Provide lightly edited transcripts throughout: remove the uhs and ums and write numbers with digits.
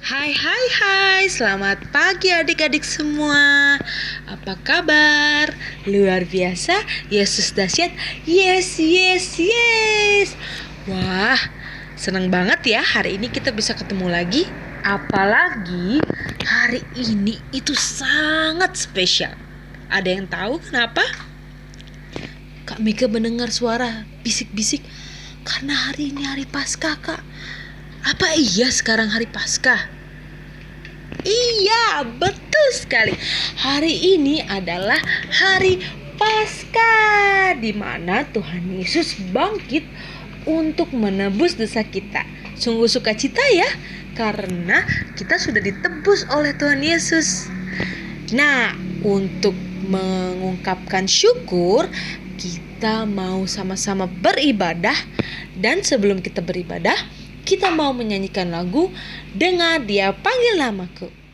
Hai, selamat pagi adik-adik semua. Apa kabar? Luar biasa, Yesus dahsyat. Yes. Wah, senang banget ya hari ini kita bisa ketemu lagi. Apalagi hari ini itu sangat spesial. Ada yang tahu kenapa? Kak Mega mendengar suara bisik-bisik karena hari ini hari Paskah, Kak. Apa iya sekarang hari Paskah? Iya, betul sekali. Hari ini adalah hari Paskah, di mana Tuhan Yesus bangkit untuk menebus dosa kita. Sungguh sukacita ya, karena kita sudah ditebus oleh Tuhan Yesus. Nah, untuk mengungkapkan syukur, kita mau sama-sama beribadah. Dan sebelum kita beribadah, kita mau menyanyikan lagu Dengar Dia Panggil Namaku.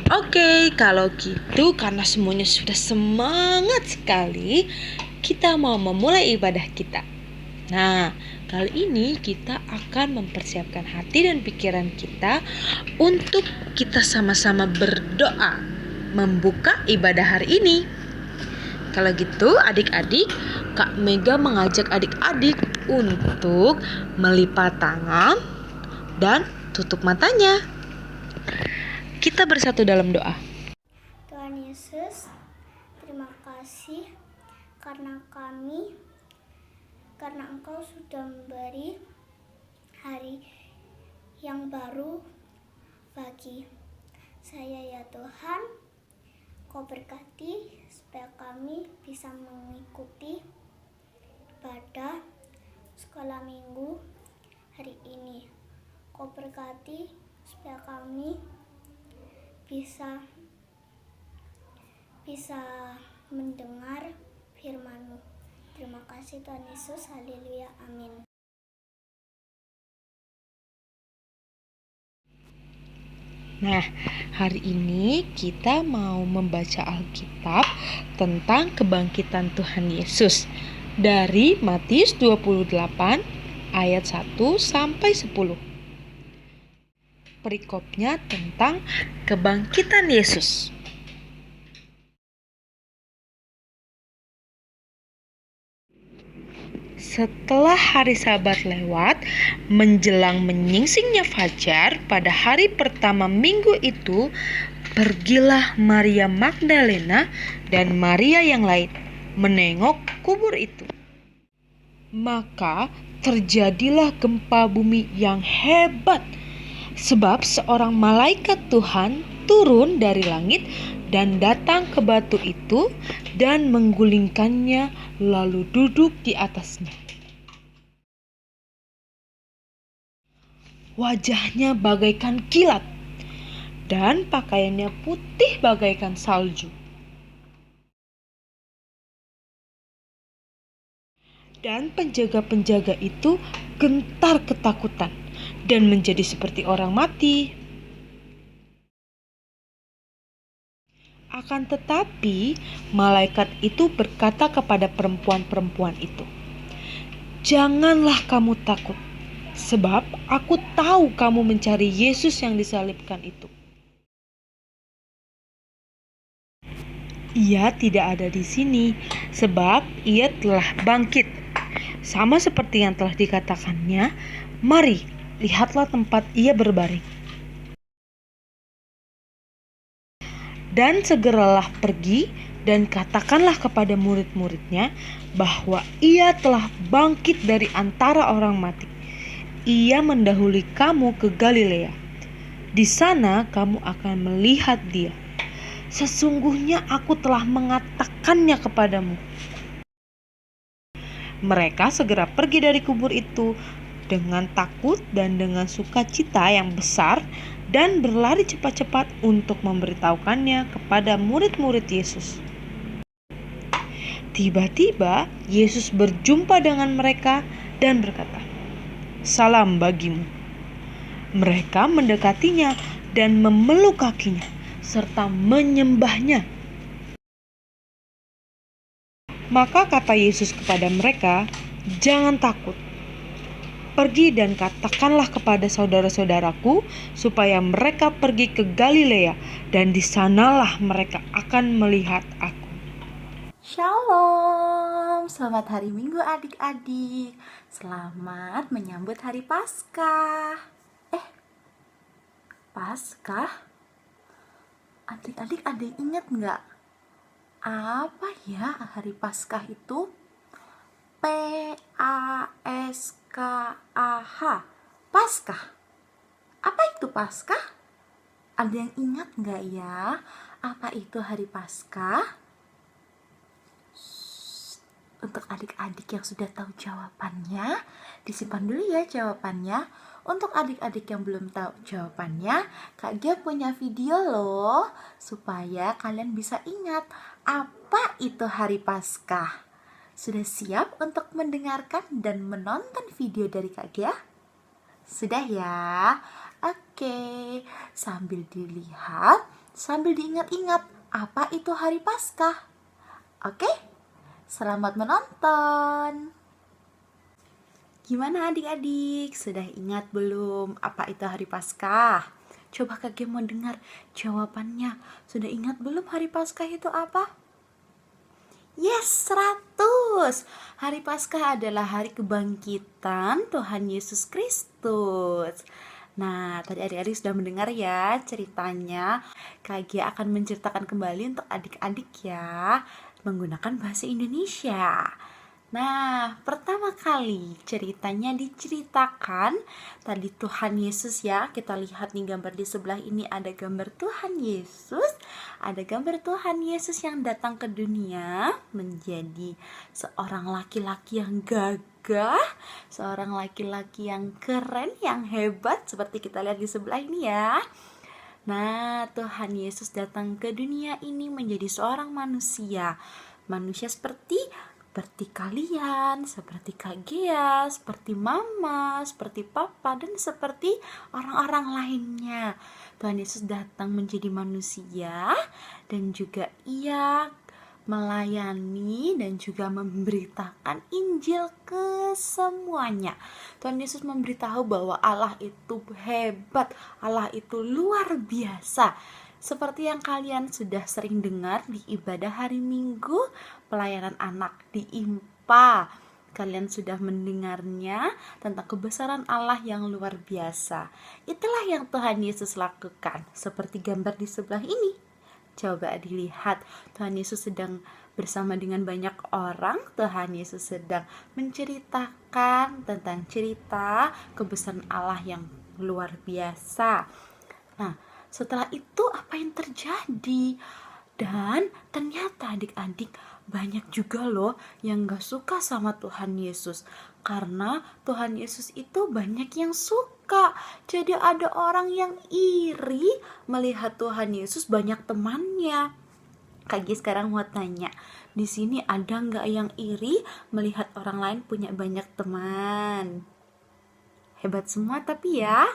Oke, kalau gitu karena semuanya sudah semangat sekali, kita mau memulai ibadah kita. Nah, kali ini kita akan mempersiapkan hati dan pikiran kita untuk kita sama-sama berdoa membuka ibadah hari ini. Kalau gitu adik-adik, Kak Mega mengajak adik-adik untuk melipat tangan dan tutup matanya. Kita bersatu dalam doa. Tuhan Yesus, terima kasih karena Engkau sudah memberi hari yang baru bagi saya ya Tuhan. Kau berkati supaya kami bisa mengikuti ibadah sekolah minggu hari ini. Kau berkati supaya kami bisa mendengar firman-Mu. Terima kasih Tuhan Yesus, haleluya, amin. Nah, hari ini kita mau membaca Alkitab tentang kebangkitan Tuhan Yesus dari Matius 28 ayat 1 sampai 10. perikopnya tentang kebangkitan Yesus. Setelah hari Sabat lewat, menjelang menyingsingnya fajar pada hari pertama minggu itu, pergilah Maria Magdalena dan Maria yang lain menengok kubur itu. Maka terjadilah gempa bumi yang hebat, sebab seorang malaikat Tuhan turun dari langit dan datang ke batu itu dan menggulingkannya lalu duduk di atasnya. Wajahnya bagaikan kilat dan pakaiannya putih bagaikan salju. Dan penjaga-penjaga itu gentar ketakutan dan menjadi seperti orang mati. Akan tetapi, malaikat itu berkata kepada perempuan-perempuan itu, "Janganlah kamu takut, sebab aku tahu kamu mencari Yesus yang disalibkan itu. Ia tidak ada di sini, sebab ia telah bangkit. Sama seperti yang telah dikatakannya, mari, lihatlah tempat ia berbaring." Dan segeralah pergi dan katakanlah kepada murid-muridnya bahwa ia telah bangkit dari antara orang mati. Ia mendahului kamu ke Galilea. Di sana kamu akan melihat dia. Sesungguhnya aku telah mengatakannya kepadamu. Mereka segera pergi dari kubur itu dengan takut dan dengan sukacita yang besar dan berlari cepat-cepat untuk memberitahukannya kepada murid-murid Yesus. Tiba-tiba Yesus berjumpa dengan mereka dan berkata, "Salam bagimu." Mereka mendekatinya dan memeluk kakinya serta menyembahnya. Maka kata Yesus kepada mereka, "Jangan takut. Pergi dan katakanlah kepada saudara-saudaraku supaya mereka pergi ke Galilea, dan di sanalah mereka akan melihat aku." Shalom, selamat hari Minggu adik-adik. Selamat menyambut hari Paskah. Paskah? Adik-adik ada yang ingat nggak? Apa ya hari Paskah itu? P-A-S-K-A-H, Paskah. Apa itu Paskah? Ada yang ingat nggak ya? Apa itu hari Paskah? Untuk adik-adik yang sudah tahu jawabannya, disimpan dulu ya jawabannya. Untuk adik-adik yang belum tahu jawabannya, Kak Gia punya video loh, supaya kalian bisa ingat apa itu hari Paskah. Sudah siap untuk mendengarkan dan menonton video dari Kak Gia? Sudah ya? Oke, sambil dilihat, sambil diingat-ingat apa itu hari Paskah. Oke? Selamat menonton. Gimana adik-adik? Sudah ingat belum apa itu hari Paskah? Coba Kak Gia mau dengar jawabannya. Sudah ingat belum hari Paskah itu apa? Yes, 100. Hari Paskah adalah hari kebangkitan Tuhan Yesus Kristus. Nah, tadi adik-adik sudah mendengar ya ceritanya. Kak Gia akan menceritakan kembali untuk adik-adik ya, menggunakan bahasa Indonesia. Nah, pertama kali ceritanya diceritakan tadi Tuhan Yesus ya. Kita lihat nih gambar di sebelah ini ada gambar Tuhan Yesus. Ada gambar Tuhan Yesus yang datang ke dunia menjadi seorang laki-laki yang gagah, seorang laki-laki yang keren, yang hebat seperti kita lihat di sebelah ini ya. Nah, Tuhan Yesus datang ke dunia ini menjadi seorang manusia. Manusia seperti kalian, seperti Kak Gia, seperti Mama, seperti Papa, dan seperti orang-orang lainnya. Tuhan Yesus datang menjadi manusia dan juga ia melayani dan juga memberitakan Injil ke semuanya. Tuhan Yesus memberitahu bahwa Allah itu hebat, Allah itu luar biasa. Seperti yang kalian sudah sering dengar di ibadah hari Minggu, pelayanan anak di IMPA. Kalian sudah mendengarnya tentang kebesaran Allah yang luar biasa. Itulah yang Tuhan Yesus lakukan, seperti gambar di sebelah ini. Coba dilihat, Tuhan Yesus sedang bersama dengan banyak orang. Tuhan Yesus sedang menceritakan tentang cerita kebesaran Allah yang luar biasa. Nah, setelah itu apa yang terjadi? Dan ternyata adik-adik banyak juga loh yang gak suka sama Tuhan Yesus. Karena Tuhan Yesus itu banyak yang suka. Jadi ada orang yang iri melihat Tuhan Yesus banyak temannya. Kak Gi sekarang mau tanya, di sini ada gak yang iri melihat orang lain punya banyak teman? Hebat semua tapi ya.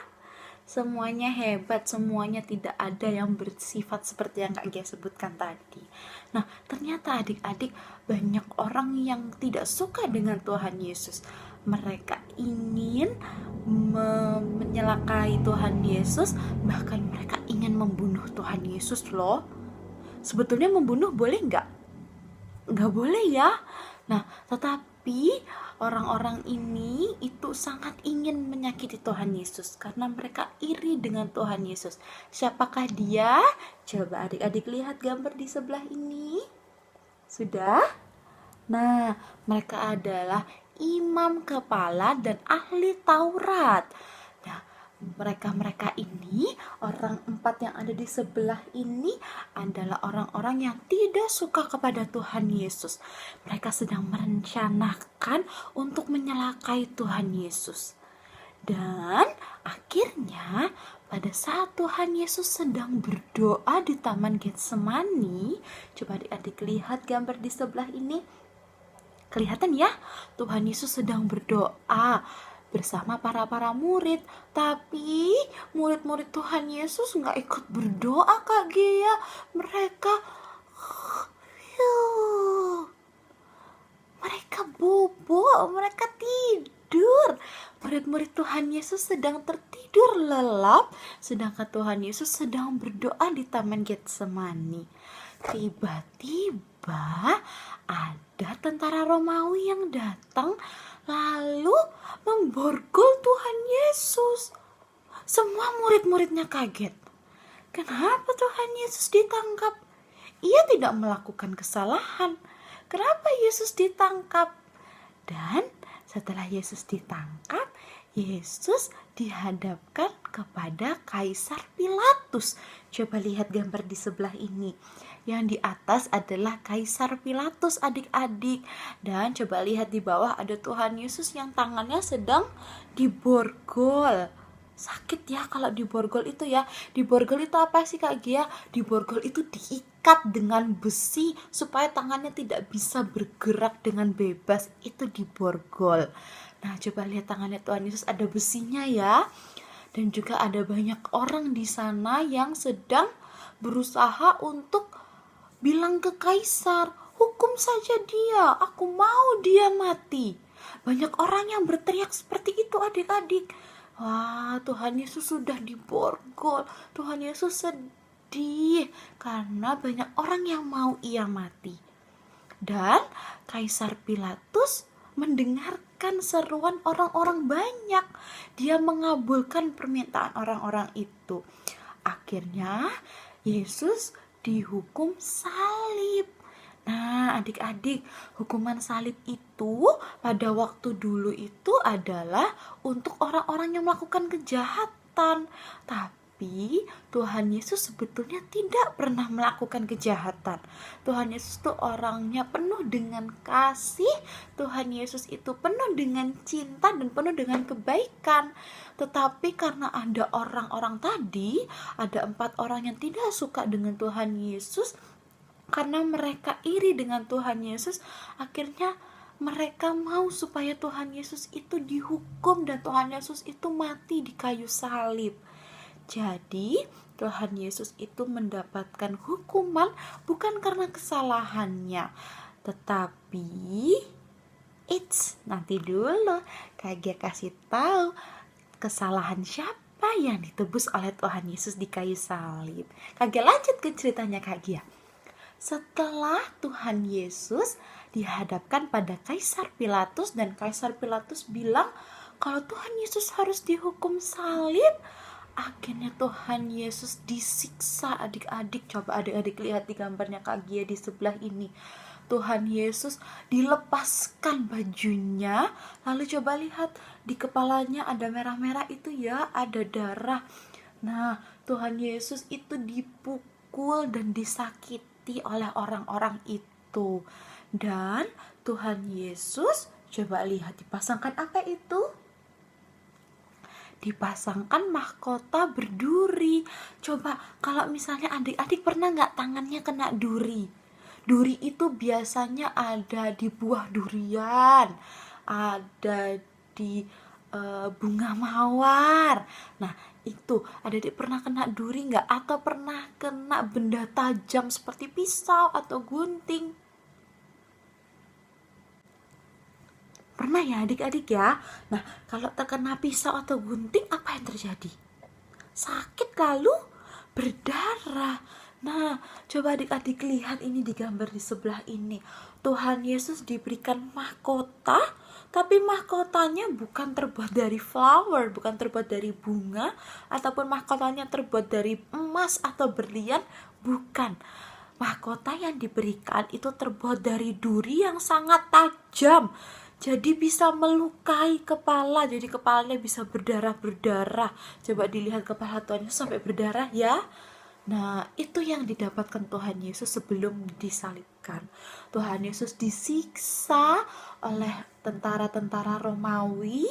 Semuanya hebat, semuanya tidak ada yang bersifat seperti yang Kak Gia sebutkan tadi. Nah, ternyata adik-adik banyak orang yang tidak suka dengan Tuhan Yesus. Mereka ingin menyelakai Tuhan Yesus, bahkan mereka ingin membunuh Tuhan Yesus loh. Sebetulnya membunuh boleh nggak? Nggak boleh ya. Nah, tetapi orang-orang ini itu sangat ingin menyakiti Tuhan Yesus karena mereka iri dengan Tuhan Yesus. Siapakah dia? Coba adik-adik lihat gambar di sebelah ini. Sudah? Nah, mereka adalah imam kepala dan ahli Taurat. Nah, mereka ini, orang 4 yang ada di sebelah ini adalah orang-orang yang tidak suka kepada Tuhan Yesus. Mereka sedang merencanakan untuk menyelakai Tuhan Yesus. Dan akhirnya pada saat Tuhan Yesus sedang berdoa di Taman Getsemani, coba adik-adik lihat gambar di sebelah ini. Kelihatan ya, Tuhan Yesus sedang berdoa bersama para murid, tapi murid-murid Tuhan Yesus nggak ikut berdoa Kak Gia. Mereka bobo, mereka tidur. Murid-murid Tuhan Yesus sedang tertidur lelap, sedangkan Tuhan Yesus sedang berdoa di Taman Getsemani. Tiba-tiba ada tentara Romawi yang datang lalu memborgol Tuhan Yesus. Semua murid-muridnya kaget. Kenapa Tuhan Yesus ditangkap? Ia tidak melakukan kesalahan. Kenapa Yesus ditangkap? Dan setelah Yesus ditangkap, Yesus dihadapkan kepada Kaisar Pilatus. Coba lihat gambar di sebelah ini. Yang di atas adalah Kaisar Pilatus adik-adik. Dan coba lihat di bawah ada Tuhan Yesus yang tangannya sedang diborgol. Sakit ya kalau diborgol itu ya. Diborgol itu apa sih Kak Gia? Diborgol itu diikat dengan besi supaya tangannya tidak bisa bergerak dengan bebas. Itu diborgol. Nah, coba lihat tangannya Tuhan Yesus ada besinya ya. Dan juga ada banyak orang di sana yang sedang berusaha untuk bilang ke Kaisar, hukum saja dia, aku mau dia mati. Banyak orang yang berteriak seperti itu adik-adik. Wah, Tuhan Yesus sudah diborgol. Tuhan Yesus sedih karena banyak orang yang mau ia mati. Dan Kaisar Pilatus mendengarkan seruan orang-orang banyak. Dia mengabulkan permintaan orang-orang itu. Akhirnya Yesus dihukum salib. Nah, adik-adik, hukuman salib itu pada waktu dulu itu adalah untuk orang-orang yang melakukan kejahatan. Tapi Tuhan Yesus sebetulnya tidak pernah melakukan kejahatan. Tuhan Yesus itu orangnya penuh dengan kasih. Tuhan Yesus itu penuh dengan cinta dan penuh dengan kebaikan. Tetapi karena ada orang-orang tadi, ada 4 orang yang tidak suka dengan Tuhan Yesus, karena mereka iri dengan Tuhan Yesus, akhirnya mereka mau supaya Tuhan Yesus itu dihukum dan Tuhan Yesus itu mati di kayu salib. Jadi Tuhan Yesus itu mendapatkan hukuman bukan karena kesalahannya, tetapi nanti dulu Kak Gia kasih tahu kesalahan siapa yang ditebus oleh Tuhan Yesus di kayu salib. Kak Gia lanjut ke ceritanya Kak Gia. Setelah Tuhan Yesus dihadapkan pada Kaisar Pilatus dan Kaisar Pilatus bilang kalau Tuhan Yesus harus dihukum salib, akhirnya Tuhan Yesus disiksa adik-adik. Coba adik-adik lihat di gambarnya Kak Gia di sebelah ini. Tuhan Yesus dilepaskan bajunya, lalu coba lihat di kepalanya ada merah-merah itu ya, ada darah. Nah, Tuhan Yesus itu dipukul dan disakiti oleh orang-orang itu. Dan Tuhan Yesus, coba lihat dipasangkan apa itu? Dipasangkan mahkota berduri. Coba kalau misalnya adik-adik pernah nggak tangannya kena duri? Duri itu biasanya ada di buah durian, ada di bunga mawar. Nah itu, adik-adik pernah kena duri nggak? Atau pernah kena benda tajam seperti pisau atau gunting? Pernah ya adik-adik ya? Nah kalau terkena pisau atau gunting, apa yang terjadi? Sakit lalu berdarah. Nah, coba adik-adik lihat ini di gambar di sebelah ini. Tuhan Yesus diberikan mahkota, tapi mahkotanya bukan terbuat dari flower, bukan terbuat dari bunga, ataupun mahkotanya terbuat dari emas atau berlian, bukan. Mahkota yang diberikan itu terbuat dari duri yang sangat tajam. Jadi bisa melukai kepala, jadi kepalanya bisa berdarah-berdarah. Coba dilihat kepala Tuhan Yesus sampai berdarah ya. Nah, itu yang didapatkan Tuhan Yesus sebelum disalibkan. Tuhan Yesus disiksa oleh tentara-tentara Romawi.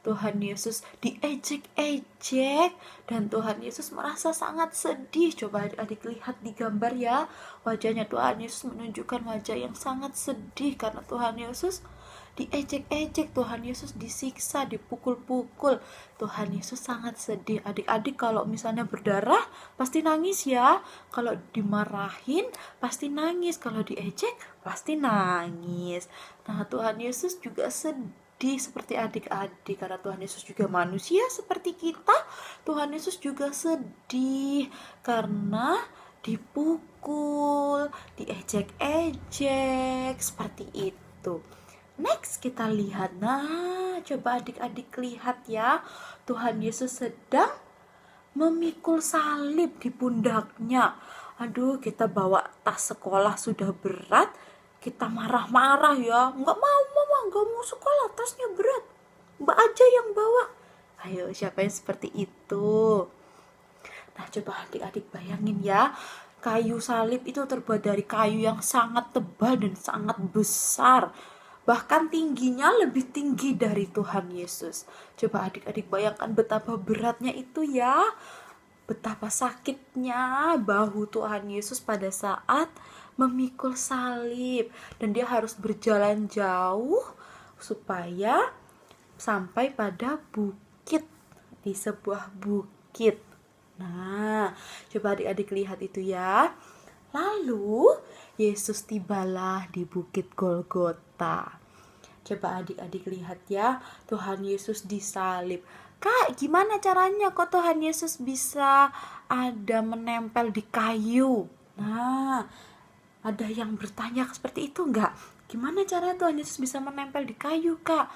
Tuhan Yesus diejek-ejek dan Tuhan Yesus merasa sangat sedih. Coba adik-adik lihat di gambar ya. Wajahnya Tuhan Yesus menunjukkan wajah yang sangat sedih karena Tuhan Yesus diejek-ejek, Tuhan Yesus disiksa, dipukul-pukul. Tuhan Yesus sangat sedih. Adik-adik kalau misalnya berdarah pasti nangis ya. Kalau dimarahin pasti nangis. Kalau diejek pasti nangis. Nah Tuhan Yesus juga sedih seperti adik-adik karena Tuhan Yesus juga manusia seperti kita. Tuhan Yesus juga sedih karena dipukul, diejek-ejek seperti itu. Next kita lihat. Nah, coba adik-adik lihat ya. Tuhan Yesus sedang memikul salib di pundaknya. Aduh, kita bawa tas sekolah sudah berat, kita marah-marah ya. Nggak mau mama, nggak mau sekolah, tasnya berat. Mbak aja yang bawa. Ayo, siapa yang seperti itu? Nah, coba adik-adik bayangin ya. Kayu salib itu terbuat dari kayu yang sangat tebal dan sangat besar. Bahkan tingginya lebih tinggi dari Tuhan Yesus. Coba adik-adik bayangkan betapa beratnya itu ya. Betapa sakitnya bahu Tuhan Yesus pada saat memikul salib. Dan dia harus berjalan jauh supaya sampai pada bukit. Di sebuah bukit. Nah, coba adik-adik lihat itu ya. Lalu Yesus tibalah di bukit Golgota. Coba adik-adik lihat ya, Tuhan Yesus disalib. Kak, gimana caranya kok Tuhan Yesus bisa ada menempel di kayu? Nah, ada yang bertanya seperti itu enggak? Gimana caranya Tuhan Yesus bisa menempel di kayu, Kak?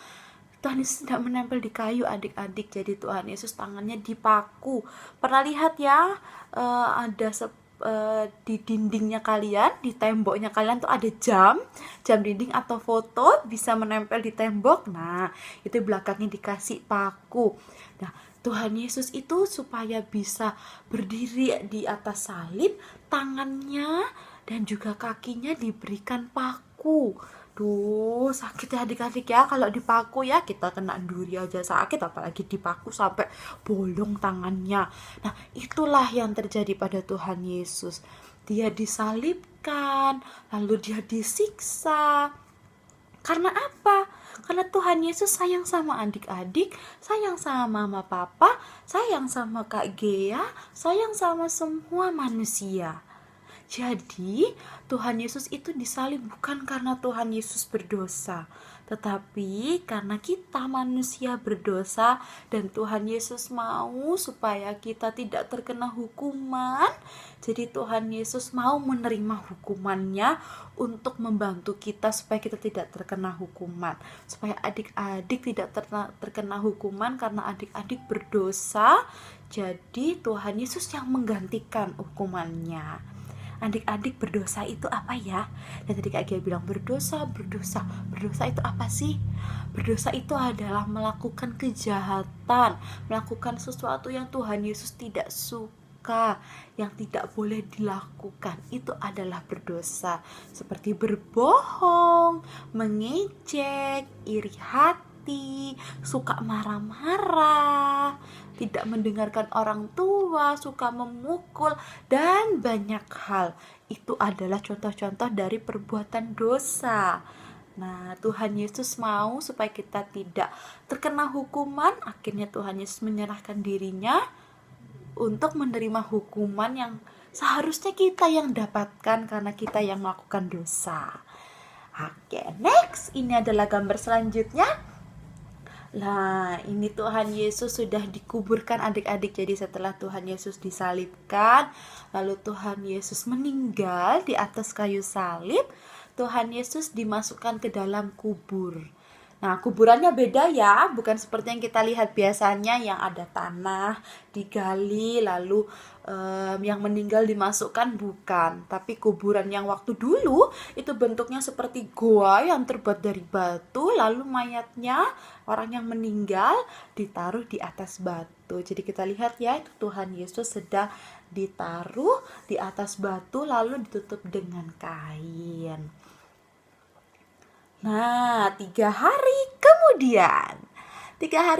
Tuhan Yesus tidak menempel di kayu adik-adik. Jadi Tuhan Yesus tangannya dipaku. Pernah lihat ya, ada di dindingnya kalian, di temboknya kalian tuh ada jam dinding atau foto bisa menempel di tembok. Nah, itu belakangnya dikasih paku. Nah, Tuhan Yesus itu supaya bisa berdiri di atas salib, tangannya dan juga kakinya diberikan paku. Duh, sakit ya adik-adik ya. Kalau dipaku ya, kita kena duri aja sakit, apalagi dipaku sampai bolong tangannya. Nah, itulah yang terjadi pada Tuhan Yesus. Dia disalibkan, lalu dia disiksa. Karena apa? Karena Tuhan Yesus sayang sama adik-adik, sayang sama mama papa, sayang sama Kak Gea, sayang sama semua manusia. Jadi Tuhan Yesus itu disalib bukan karena Tuhan Yesus berdosa, tetapi karena kita manusia berdosa dan Tuhan Yesus mau supaya kita tidak terkena hukuman. Jadi Tuhan Yesus mau menerima hukumannya untuk membantu kita supaya kita tidak terkena hukuman, supaya adik-adik tidak terkena hukuman karena adik-adik berdosa. Jadi Tuhan Yesus yang menggantikan hukumannya. Adik-adik, berdosa itu apa ya? Dan tadi Kak Gia bilang berdosa itu apa sih? Berdosa itu adalah melakukan kejahatan, melakukan sesuatu yang Tuhan Yesus tidak suka, yang tidak boleh dilakukan. Itu adalah berdosa. Seperti berbohong, mengejek, iri hati, suka marah-marah, tidak mendengarkan orang tua, suka memukul, dan banyak hal. Itu adalah contoh-contoh dari perbuatan dosa. Nah, Tuhan Yesus mau supaya kita tidak terkena hukuman. Akhirnya Tuhan Yesus menyerahkan dirinya untuk menerima hukuman yang seharusnya kita yang dapatkan karena kita yang melakukan dosa. Oke, next. Ini adalah gambar selanjutnya. Nah, ini Tuhan Yesus sudah dikuburkan adik-adik. Jadi setelah Tuhan Yesus disalibkan, lalu Tuhan Yesus meninggal di atas kayu salib, Tuhan Yesus dimasukkan ke dalam kubur. Nah, kuburannya beda ya, bukan seperti yang kita lihat biasanya yang ada tanah digali lalu yang meninggal dimasukkan, bukan. Tapi kuburan yang waktu dulu itu bentuknya seperti goa yang terbuat dari batu, lalu mayatnya orang yang meninggal ditaruh di atas batu. Jadi kita lihat ya, itu Tuhan Yesus sedang ditaruh di atas batu lalu ditutup dengan kain. Nah, 3 hari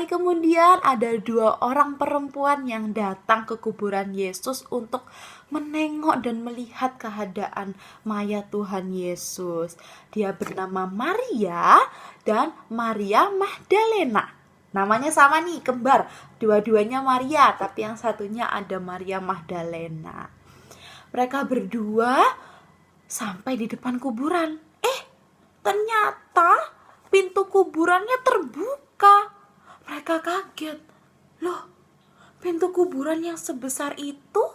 kemudian ada 2 orang perempuan yang datang ke kuburan Yesus untuk menengok dan melihat keadaan mayat Tuhan Yesus. Dia bernama Maria dan Maria Magdalena. Namanya sama nih, kembar. Dua-duanya Maria, tapi yang satunya ada Maria Magdalena. Mereka berdua sampai di depan kuburan. Ternyata pintu kuburannya terbuka. Mereka kaget. Loh, pintu kuburan yang sebesar itu,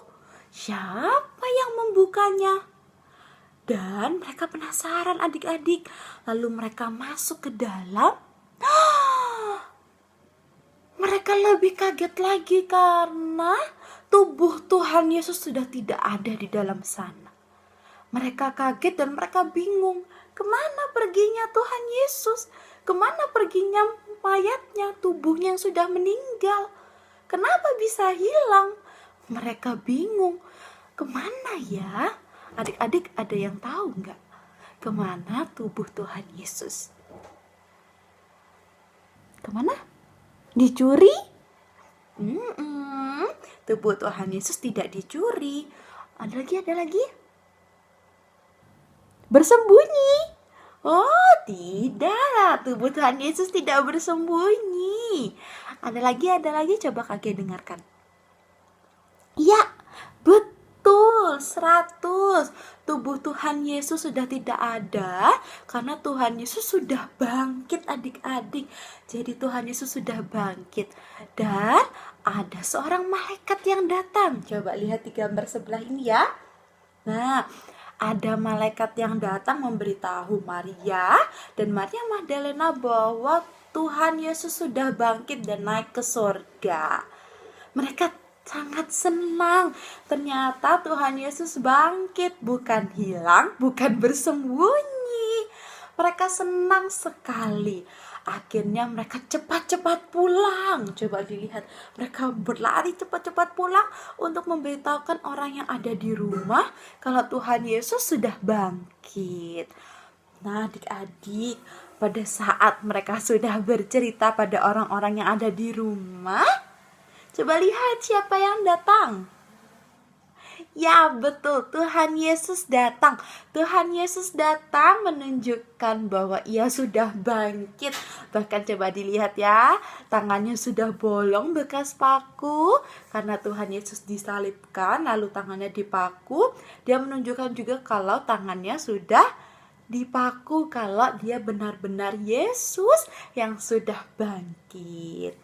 siapa yang membukanya? Dan mereka penasaran adik-adik. Lalu mereka masuk ke dalam. Mereka lebih kaget lagi karena tubuh Tuhan Yesus sudah tidak ada di dalam sana. Mereka kaget dan mereka bingung. Kemana perginya Tuhan Yesus? Kemana perginya mayatnya, tubuhnya yang sudah meninggal? Kenapa bisa hilang? Mereka bingung. Kemana ya? Adik-adik ada yang tahu nggak? Kemana tubuh Tuhan Yesus? Kemana? Dicuri? Tubuh Tuhan Yesus tidak dicuri. Ada lagi? Bersembunyi. Oh, tidak. Tubuh Tuhan Yesus tidak bersembunyi. Ada lagi, coba kakek dengarkan. Ya, betul, 100. Tubuh Tuhan Yesus sudah tidak ada karena Tuhan Yesus sudah bangkit adik-adik. Jadi Tuhan Yesus sudah bangkit. Dan ada seorang malaikat yang datang. Coba lihat di gambar sebelah ini ya. Nah, ada malaikat yang datang memberitahu Maria dan Maria Magdalena bahwa Tuhan Yesus sudah bangkit dan naik ke surga. Mereka sangat senang. Ternyata Tuhan Yesus bangkit, bukan hilang, bukan bersembunyi. Mereka senang sekali. Akhirnya mereka cepat-cepat pulang. Coba dilihat, mereka berlari cepat-cepat pulang untuk memberitahukan orang yang ada di rumah kalau Tuhan Yesus sudah bangkit. Nah, adik-adik, pada saat mereka sudah bercerita pada orang-orang yang ada di rumah, coba lihat siapa yang datang. Ya, betul. Tuhan Yesus datang. Tuhan Yesus datang menunjukkan bahwa ia sudah bangkit. Bahkan coba dilihat ya, tangannya sudah bolong bekas paku. Karena Tuhan Yesus disalibkan, lalu tangannya dipaku. Dia menunjukkan juga kalau tangannya sudah dipaku, kalau dia benar-benar Yesus yang sudah bangkit.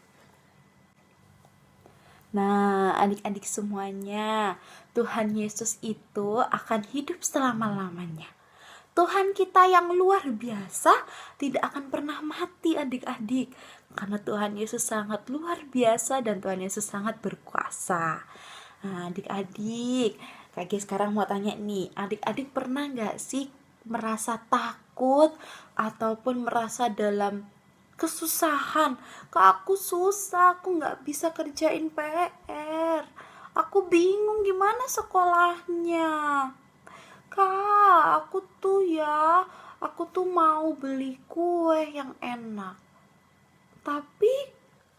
Nah, adik-adik semuanya, Tuhan Yesus itu akan hidup selama-lamanya. Tuhan kita yang luar biasa tidak akan pernah mati, adik-adik. Karena Tuhan Yesus sangat luar biasa dan Tuhan Yesus sangat berkuasa. Nah, adik-adik, Kak Gia sekarang mau tanya nih, adik-adik pernah gak sih merasa takut ataupun merasa dalam kesusahan? Kak, aku susah, aku gak bisa kerjain PR, aku bingung gimana sekolahnya. Kak, aku tuh mau beli kue yang enak, tapi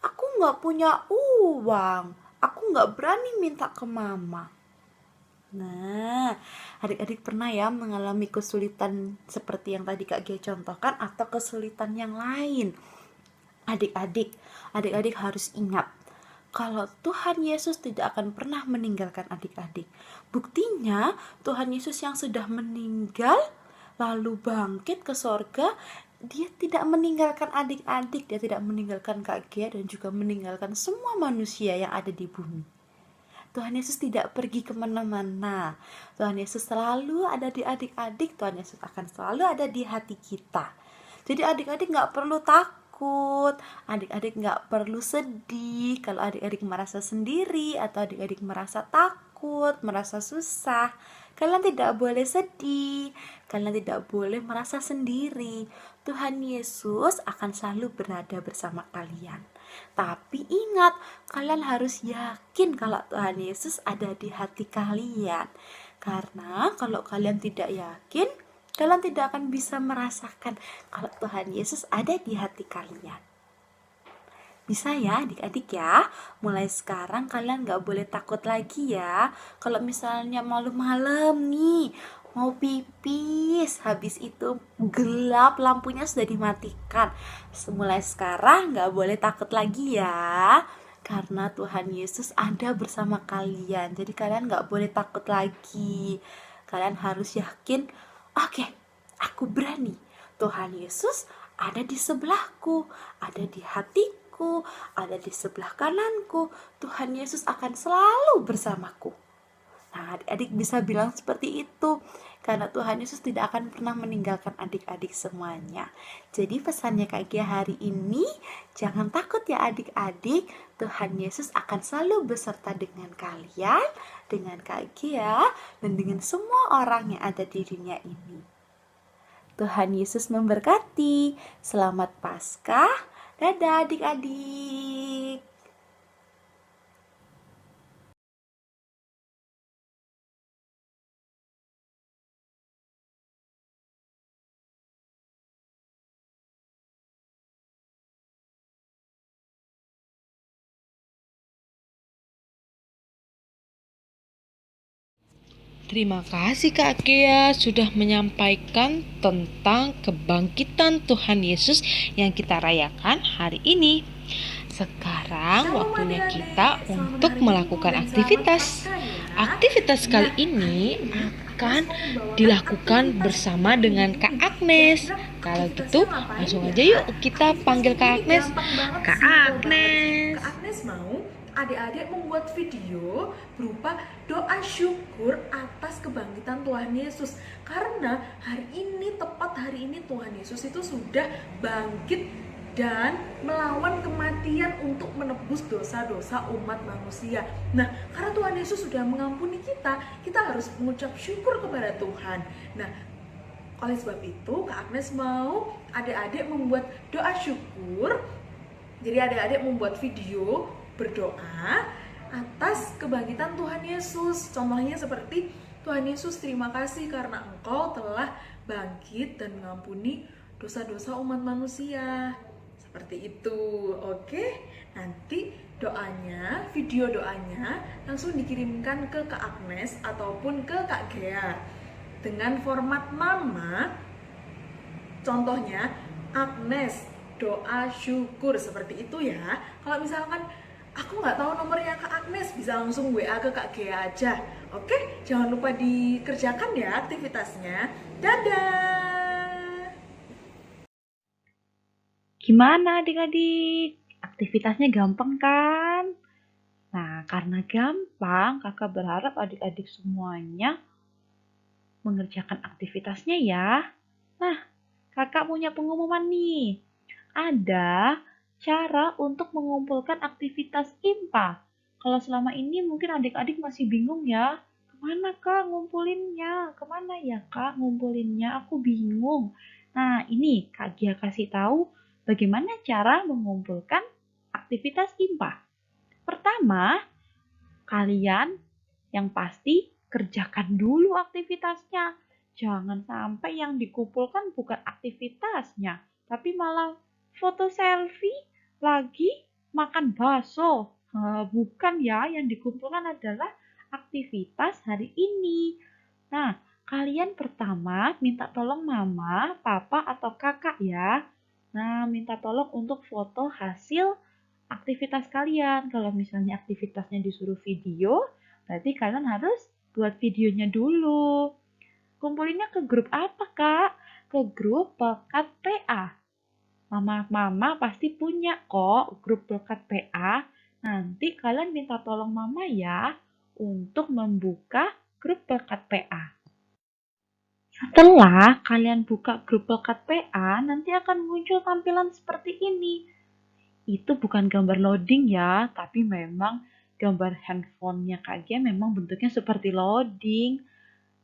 aku gak punya uang, aku gak berani minta ke mama. Nah, adik-adik pernah ya mengalami kesulitan seperti yang tadi Kak Gia contohkan atau kesulitan yang lain? Adik-adik harus ingat kalau Tuhan Yesus tidak akan pernah meninggalkan adik-adik. Buktinya Tuhan Yesus yang sudah meninggal lalu bangkit ke sorga, dia tidak meninggalkan adik-adik, dia tidak meninggalkan Kak Gia dan juga meninggalkan semua manusia yang ada di bumi. Tuhan Yesus tidak pergi kemana-mana. Tuhan Yesus selalu ada di adik-adik. Tuhan Yesus akan selalu ada di hati kita. Jadi adik-adik gak perlu takut, adik-adik gak perlu sedih kalau adik-adik merasa sendiri atau adik-adik merasa takut, merasa susah. Kalian tidak boleh sedih, kalian tidak boleh merasa sendiri. Tuhan Yesus akan selalu berada bersama kalian. Tapi ingat, kalian harus yakin kalau Tuhan Yesus ada di hati kalian. Karena kalau kalian tidak yakin, kalian tidak akan bisa merasakan kalau Tuhan Yesus ada di hati kalian. Bisa ya adik-adik ya, mulai sekarang kalian gak boleh takut lagi ya. Kalau misalnya malam-malam nih mau pipis, habis itu gelap, lampunya sudah dimatikan, mulai sekarang gak boleh takut lagi ya, karena Tuhan Yesus ada bersama kalian. Jadi kalian gak boleh takut lagi. Kalian harus yakin, oke, aku berani. Tuhan Yesus ada di sebelahku, ada di hatiku, ada di sebelah kananku. Tuhan Yesus akan selalu bersamaku. Nah, adik-adik bisa bilang seperti itu karena Tuhan Yesus tidak akan pernah meninggalkan adik-adik semuanya. Jadi pesannya Kak Gia hari ini, jangan takut ya adik-adik, Tuhan Yesus akan selalu beserta dengan kalian, dengan Kak Gia, dan dengan semua orang yang ada di dunia ini. Tuhan Yesus memberkati. Selamat Paskah. Dadah adik-adik. Terima kasih Kak Gia sudah menyampaikan tentang kebangkitan Tuhan Yesus yang kita rayakan hari ini. Sekarang waktunya kita untuk melakukan aktivitas. Aktivitas kali ini akan dilakukan bersama dengan Kak Agnes. Kalau gitu langsung aja yuk kita panggil Kak Agnes. Kak Agnes. Kak Agnes mau adik-adik membuat video berupa doa syukur atas kebangkitan Tuhan Yesus. Karena tepat hari ini Tuhan Yesus itu sudah bangkit dan melawan kematian untuk menebus dosa-dosa umat manusia. Nah, karena Tuhan Yesus sudah mengampuni kita, kita harus mengucap syukur kepada Tuhan. Nah, oleh sebab itu Kak Agnes mau adik-adik membuat doa syukur. Jadi adik-adik membuat video berdoa atas kebangkitan Tuhan Yesus. Contohnya seperti, Tuhan Yesus terima kasih karena Engkau telah bangkit dan mengampuni dosa-dosa umat manusia. Seperti itu, oke? Nanti doanya, video doanya langsung dikirimkan ke Kak Agnes ataupun ke Kak Gea dengan format nama. Contohnya Agnes doa syukur, seperti itu ya. Kalau misalkan aku nggak tahu nomornya Kak Agnes, bisa langsung WA ke Kak Gea aja. Oke, jangan lupa dikerjakan ya aktivitasnya. Dadah. Gimana adik-adik? Aktivitasnya gampang kan? Nah, karena gampang, kakak berharap adik-adik semuanya mengerjakan aktivitasnya ya. Nah, kakak punya pengumuman nih. Ada cara untuk mengumpulkan aktivitas IMPA. Kalau selama ini mungkin adik-adik masih bingung ya. Kemana kak ngumpulinnya? Kemana ya kak ngumpulinnya? Aku bingung. Nah, ini Kak Gia kasih tahu bagaimana cara mengumpulkan aktivitas IMPA. Pertama, kalian yang pasti kerjakan dulu aktivitasnya. Jangan sampai yang dikumpulkan bukan aktivitasnya, tapi malah foto selfie lagi makan bakso. Bukan ya, yang dikumpulkan adalah aktivitas hari ini. Nah, kalian pertama minta tolong mama, papa, atau kakak ya. Nah, minta tolong untuk foto hasil aktivitas kalian. Kalau misalnya aktivitasnya disuruh video, berarti kalian harus buat videonya dulu. Kumpulinnya ke grup apa, Kak? Ke grup Pekat PA. Mama pasti punya kok grup Pekat PA. Nanti kalian minta tolong mama ya untuk membuka grup Pekat PA. Setelah kalian buka grup Pekat PA, nanti akan muncul tampilan seperti ini. Itu bukan gambar loading ya, tapi memang gambar handphonenya Kak Gia memang bentuknya seperti loading.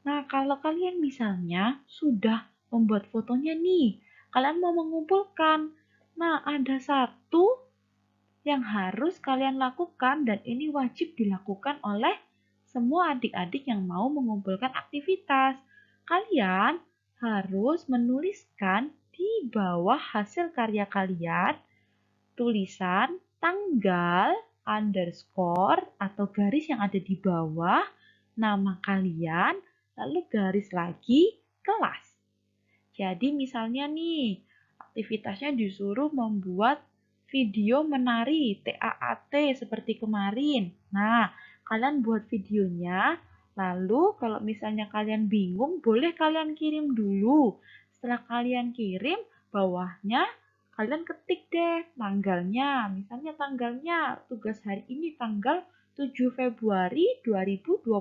Nah, kalau kalian misalnya sudah membuat fotonya nih, kalian mau mengumpulkan. Nah, ada satu yang harus kalian lakukan dan ini wajib dilakukan oleh semua adik-adik yang mau mengumpulkan aktivitas. Kalian harus menuliskan di bawah hasil karya kalian tulisan tanggal, underscore, atau garis yang ada di bawah, nama kalian, lalu garis lagi, kelas. Jadi misalnya nih, aktivitasnya disuruh membuat video menari, TAAT, seperti kemarin. Nah, kalian buat videonya, lalu kalau misalnya kalian bingung, boleh kalian kirim dulu. Setelah kalian kirim, bawahnya kalian ketik deh tanggalnya. Misalnya tanggalnya tugas hari ini tanggal 7 Februari 2021.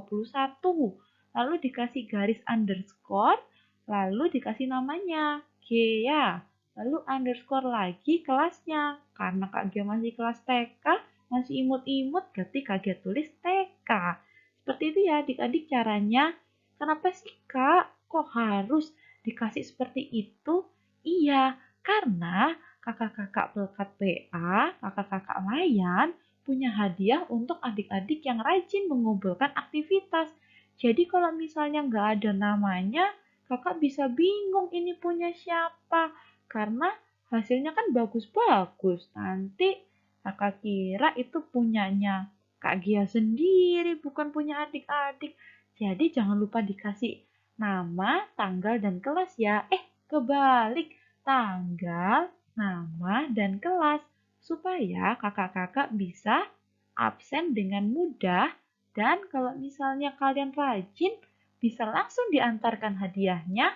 Lalu dikasih garis underscore, lalu dikasih namanya Gea. Lalu underscore lagi kelasnya. Karena Kak Gia masih kelas TK, masih imut-imut, berarti Kak Gia tulis TK. Seperti itu ya adik-adik caranya. Kenapa sih Kak? Kok harus dikasih seperti itu? Iya, karena kakak-kakak Pekat PA, kakak-kakak layan punya hadiah untuk adik-adik yang rajin mengumpulkan aktivitas. Jadi kalau misalnya nggak ada namanya, kakak bisa bingung ini punya siapa. Karena hasilnya kan bagus-bagus. Nanti kakak kira itu punyanya Kak Gia sendiri, bukan punya adik-adik. Jadi jangan lupa dikasih nama, tanggal, dan kelas ya. Kebalik. Tanggal, nama, dan kelas supaya kakak-kakak bisa absen dengan mudah dan kalau misalnya kalian rajin bisa langsung diantarkan hadiahnya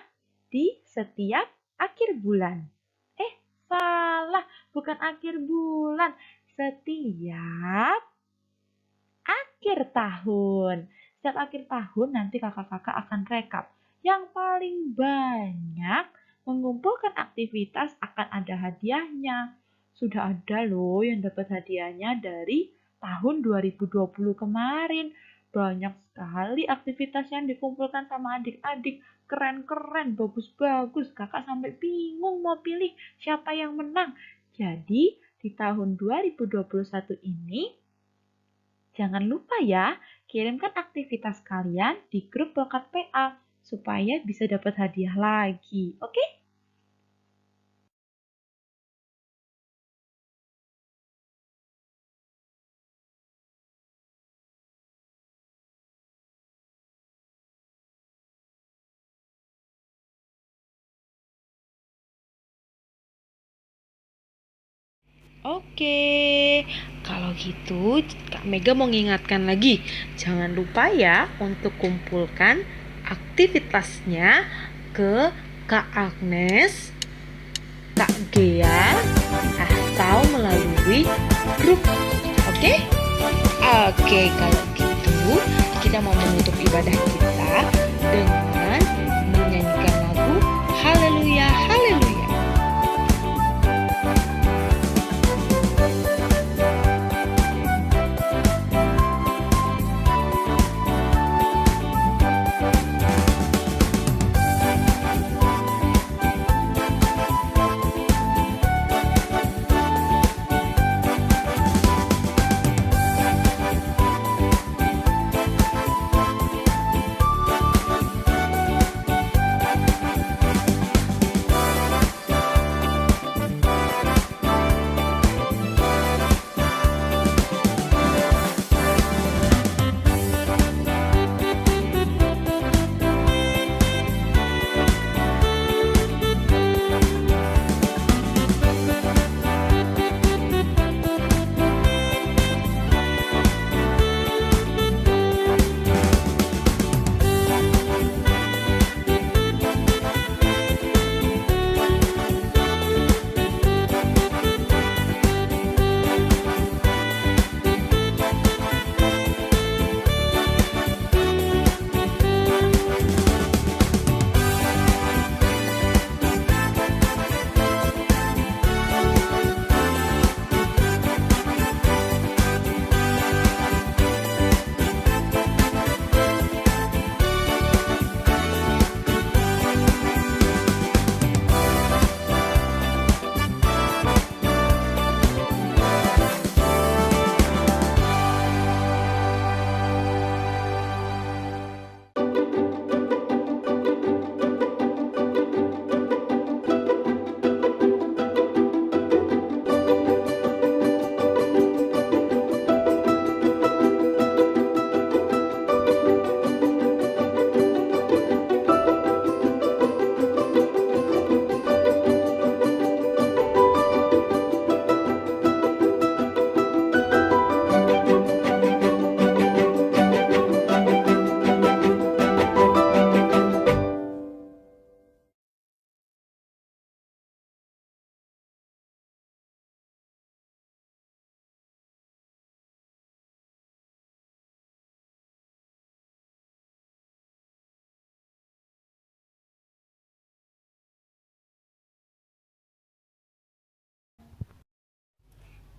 di setiap akhir bulan. Salah, bukan akhir bulan, setiap akhir tahun. Setiap akhir tahun nanti kakak-kakak akan rekap. Yang paling banyak mengumpulkan aktivitas akan ada hadiahnya. Sudah ada loh yang dapat hadiahnya dari tahun 2020 kemarin. Banyak sekali aktivitas yang dikumpulkan sama adik-adik. Keren-keren, bagus-bagus. Kakak sampai bingung mau pilih siapa yang menang. Jadi di tahun 2021 ini, jangan lupa ya, kirimkan aktivitas kalian di grup Pekat PA supaya bisa dapat hadiah lagi. Oke? Oke, kalau gitu Kak Mega mau ngingatkan lagi, jangan lupa ya untuk kumpulkan aktivitasnya ke Kak Agnes, Kak Gea, atau melalui grup. Oke? Oke, kalau gitu kita mau menutup ibadah kita dengan menyanyikan lagu Haleluya, Haleluya.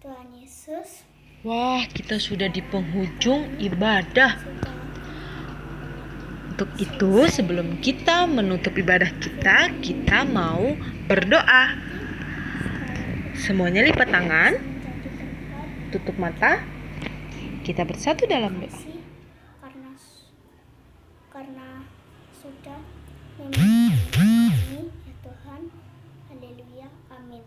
Tuhan Yesus Wah, kita sudah di penghujung ibadah. Untuk itu, sebelum kita menutup ibadah kita, kita mau berdoa. Semuanya lipat tangan, tutup mata, kita bersatu dalam doa. kasih karena sudah memberkati kami ya Tuhan. Haleluya, amin.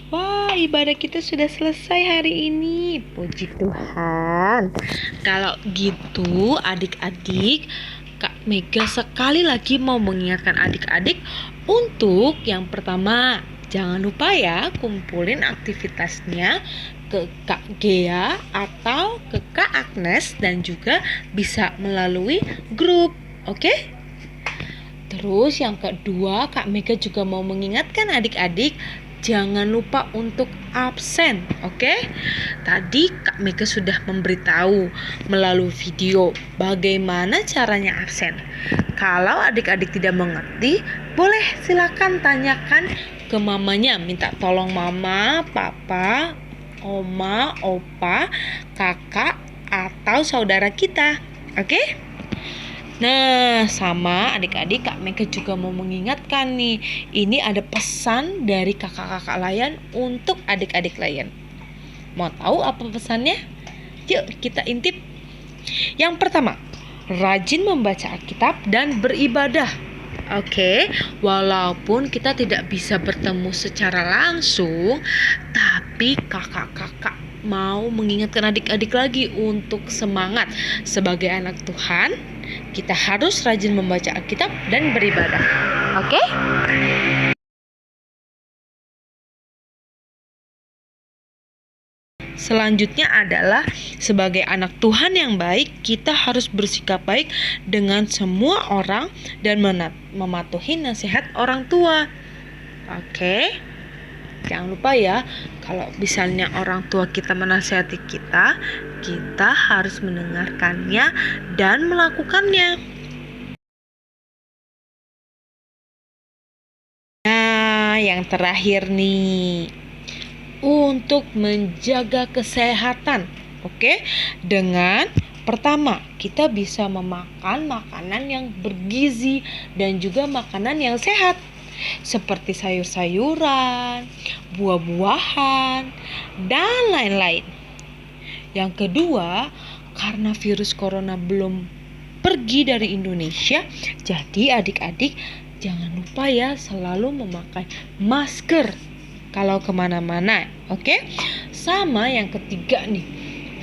Wah, ibadah kita sudah selesai hari ini. Puji Tuhan. Kalau gitu, adik-adik, Kak Mega sekali lagi mau mengingatkan adik-adik untuk yang pertama, jangan lupa ya kumpulin aktivitasnya ke Kak Gea atau ke Kak Agnes dan juga bisa melalui grup. Oke? Terus yang kedua, Kak Mega juga mau mengingatkan adik-adik jangan lupa untuk absen, oke? Tadi Kak Mega sudah memberitahu melalui video bagaimana caranya absen. Kalau adik-adik tidak mengerti, boleh silakan tanyakan ke mamanya, minta tolong mama, papa, oma, opa, kakak, atau saudara kita, oke? Nah, sama adik-adik Kak Mega juga mau mengingatkan nih, ini ada pesan dari kakak-kakak Layan untuk adik-adik Layan. Mau tahu apa pesannya? Yuk kita intip. Yang pertama, rajin membaca Alkitab dan beribadah. Oke, walaupun kita tidak bisa bertemu secara langsung, tapi kakak-kakak mau mengingatkan adik-adik lagi untuk semangat sebagai anak Tuhan. Kita harus rajin membaca Alkitab dan beribadah. Oke? selanjutnya adalah sebagai anak Tuhan yang baik, kita harus bersikap baik dengan semua orang dan mematuhi nasihat orang tua. Oke? Jangan lupa ya, kalau misalnya orang tua kita menasihati kita, kita harus mendengarkannya dan melakukannya. Nah, yang terakhir nih, untuk menjaga kesehatan, oke? Dengan pertama, kita bisa memakan makanan yang bergizi dan juga makanan yang sehat, seperti sayur-sayuran, buah-buahan, dan lain-lain. Yang kedua, karena virus corona belum pergi dari Indonesia, jadi adik-adik jangan lupa ya selalu memakai masker kalau kemana-mana, oke? Sama yang ketiga nih,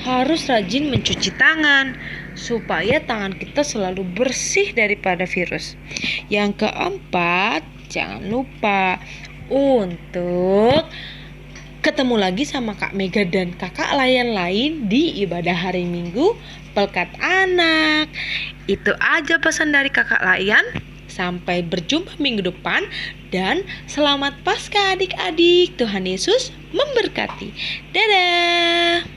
harus rajin mencuci tangan supaya tangan kita selalu bersih daripada virus. Yang keempat, jangan lupa untuk ketemu lagi sama Kak Mega dan kakak lain di ibadah hari Minggu Pelkat Anak. Itu aja pesan dari kakak Layan. Sampai berjumpa minggu depan dan selamat Paskah adik-adik. Tuhan Yesus memberkati. Dadah.